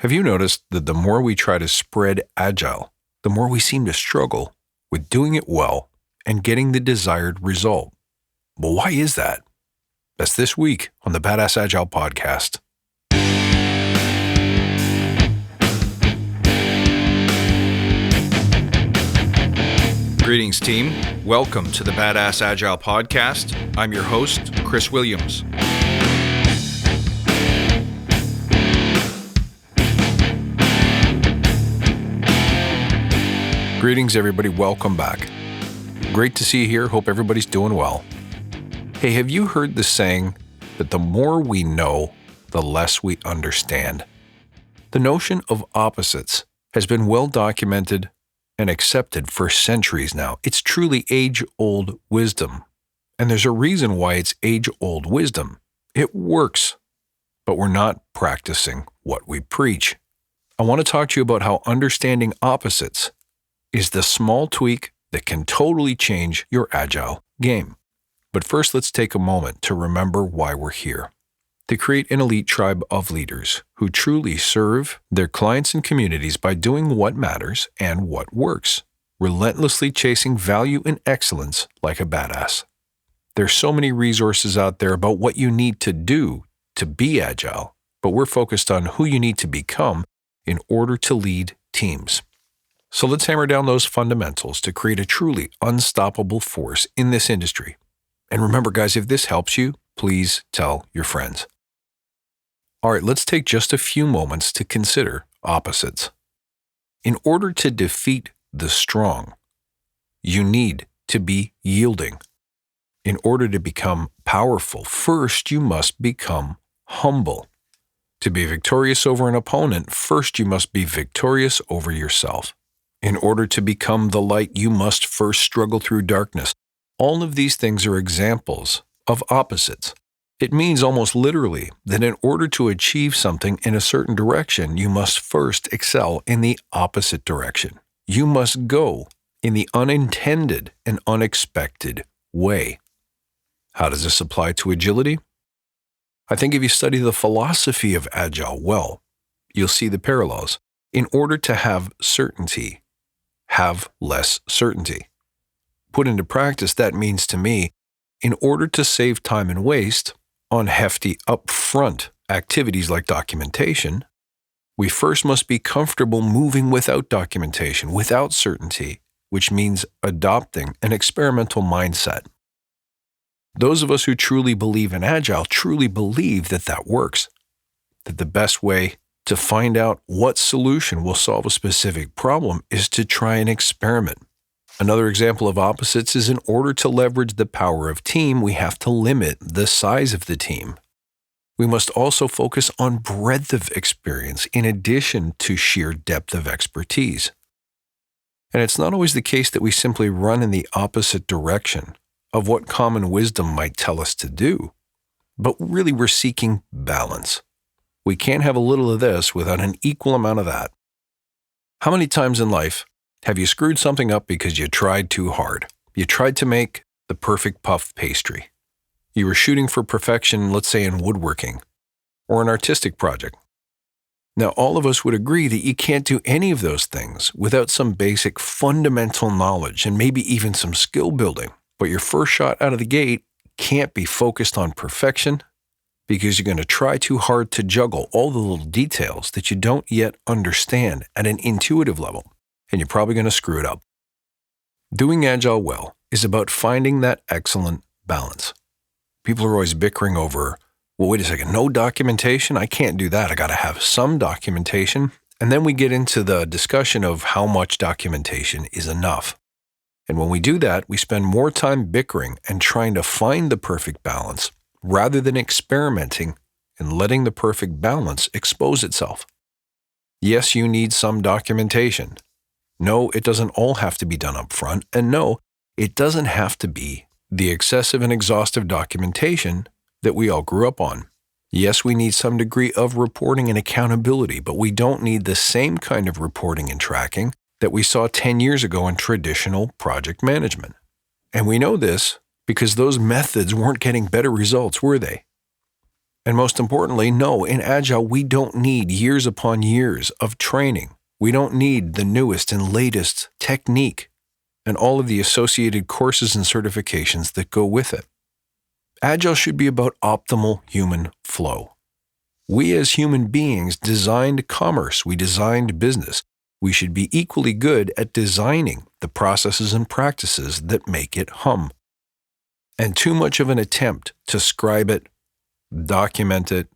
Have you noticed that the more we try to spread Agile, the more we seem to struggle with doing it well and getting the desired result? Well, why is that? That's this week on the Badass Agile podcast. Greetings, team. Welcome to the Badass Agile podcast. I'm your host, Chris Williams. Greetings, everybody. Welcome back. Great to see you here. Hope everybody's doing well. Hey, have you heard the saying that the more we know, the less we understand? The notion of opposites has been well documented and accepted for centuries now. It's truly age-old wisdom. And there's a reason why it's age-old wisdom. It works, but we're not practicing what we preach. I want to talk to you about how understanding opposites is the small tweak that can totally change your Agile game. But first, let's take a moment to remember why we're here. To create an elite tribe of leaders who truly serve their clients and communities by doing what matters and what works, relentlessly chasing value and excellence like a badass. There's so many resources out there about what you need to do to be Agile, but we're focused on who you need to become in order to lead teams. So let's hammer down those fundamentals to create a truly unstoppable force in this industry. And remember, guys, if this helps you, please tell your friends. All right, let's take just a few moments to consider opposites. In order to defeat the strong, you need to be yielding. In order to become powerful, first you must become humble. To be victorious over an opponent, first you must be victorious over yourself. In order to become the light, you must first struggle through darkness. All of these things are examples of opposites. It means almost literally that in order to achieve something in a certain direction, you must first excel in the opposite direction. You must go in the unintended and unexpected way. How does this apply to agility? I think if you study the philosophy of Agile well, you'll see the parallels. In order to have certainty, have less certainty. Put into practice, that means to me, in order to save time and waste on hefty upfront activities like documentation, we first must be comfortable moving without documentation, without certainty, which means adopting an experimental mindset. Those of us who truly believe in Agile truly believe that that works, that the best way to find out what solution will solve a specific problem is to try and experiment. Another example of opposites is in order to leverage the power of team, we have to limit the size of the team. We must also focus on breadth of experience in addition to sheer depth of expertise. And it's not always the case that we simply run in the opposite direction of what common wisdom might tell us to do, but really we're seeking balance. We can't have a little of this without an equal amount of that. How many times in life have you screwed something up because you tried too hard? You tried to make the perfect puff pastry. You were shooting for perfection, let's say in woodworking, or an artistic project. Now, all of us would agree that you can't do any of those things without some basic fundamental knowledge and maybe even some skill building. But your first shot out of the gate can't be focused on perfection, because you're going to try too hard to juggle all the little details that you don't yet understand at an intuitive level, and you're probably going to screw it up. Doing Agile well is about finding that excellent balance. People are always bickering over, well, wait a second, no documentation? I can't do that. I got to have some documentation. And then we get into the discussion of how much documentation is enough. And when we do that, we spend more time bickering and trying to find the perfect balance rather than experimenting and letting the perfect balance expose itself. Yes, you need some documentation. No, it doesn't all have to be done up front. And no, it doesn't have to be the excessive and exhaustive documentation that we all grew up on. Yes, we need some degree of reporting and accountability, but we don't need the same kind of reporting and tracking that we saw 10 years ago in traditional project management. And we know this because those methods weren't getting better results, were they? And most importantly, no, in Agile, we don't need years upon years of training. We don't need the newest and latest technique and all of the associated courses and certifications that go with it. Agile should be about optimal human flow. We as human beings designed commerce. We designed business. We should be equally good at designing the processes and practices that make it hum. And too much of an attempt to scribe it, document it,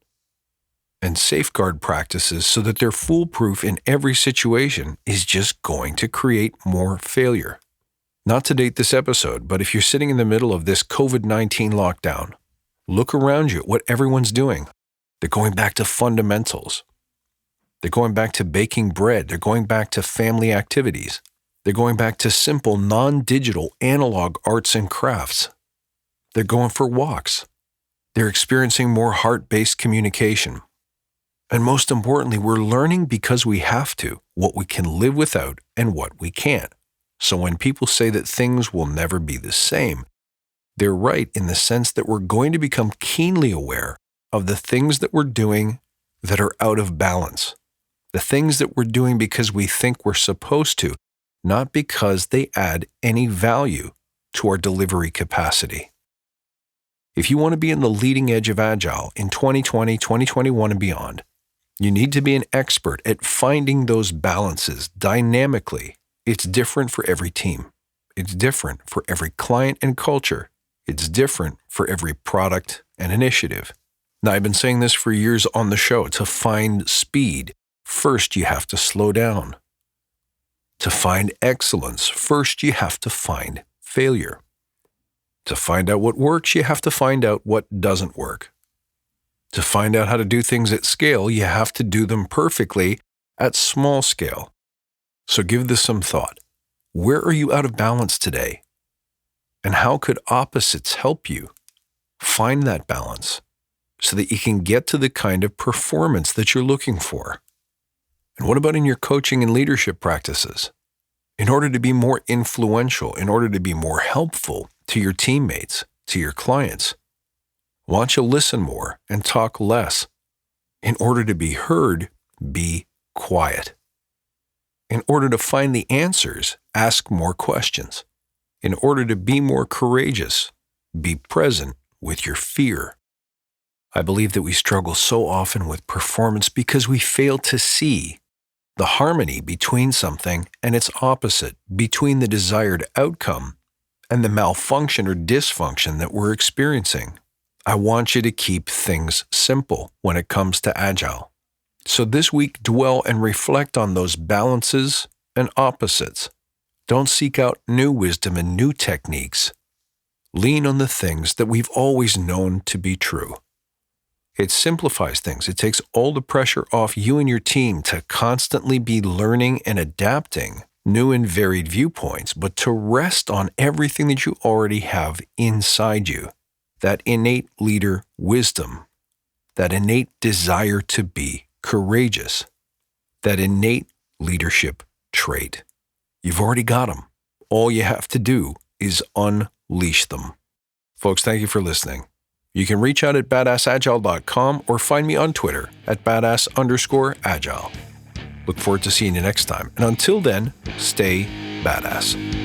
and safeguard practices so that they're foolproof in every situation is just going to create more failure. Not to date this episode, but if you're sitting in the middle of this COVID-19 lockdown, look around you at what everyone's doing. They're going back to fundamentals. They're going back to baking bread. They're going back to family activities. They're going back to simple, non-digital, analog arts and crafts. They're going for walks. They're experiencing more heart-based communication. And most importantly, we're learning because we have to, what we can live without and what we can't. So when people say that things will never be the same, they're right in the sense that we're going to become keenly aware of the things that we're doing that are out of balance. The things that we're doing because we think we're supposed to, not because they add any value to our delivery capacity. If you want to be in the leading edge of Agile in 2020, 2021, and beyond, you need to be an expert at finding those balances dynamically. It's different for every team. It's different for every client and culture. It's different for every product and initiative. Now, I've been saying this for years on the show. To find speed, first you have to slow down. To find excellence, first you have to find failure. To find out what works, you have to find out what doesn't work. To find out how to do things at scale, you have to do them perfectly at small scale. So give this some thought. Where are you out of balance today? And how could opposites help you find that balance so that you can get to the kind of performance that you're looking for? And what about in your coaching and leadership practices? In order to be more influential, in order to be more helpful to your teammates, to your clients, why don't you listen more and talk less? In order to be heard, be quiet. In order to find the answers, ask more questions. In order to be more courageous, be present with your fear. I believe that we struggle so often with performance because we fail to see the harmony between something and its opposite, between the desired outcome and the malfunction or dysfunction that we're experiencing. I want you to keep things simple when it comes to Agile. So this week, dwell and reflect on those balances and opposites. Don't seek out new wisdom and new techniques. Lean on the things that we've always known to be true. It simplifies things. It takes all the pressure off you and your team to constantly be learning and adapting new and varied viewpoints, but to rest on everything that you already have inside you. That innate leader wisdom, that innate desire to be courageous, that innate leadership trait. You've already got them. All you have to do is unleash them. Folks, thank you for listening. You can reach out at badassagile.com or find me on Twitter at badass_agile. Look forward to seeing you next time. And until then, stay badass.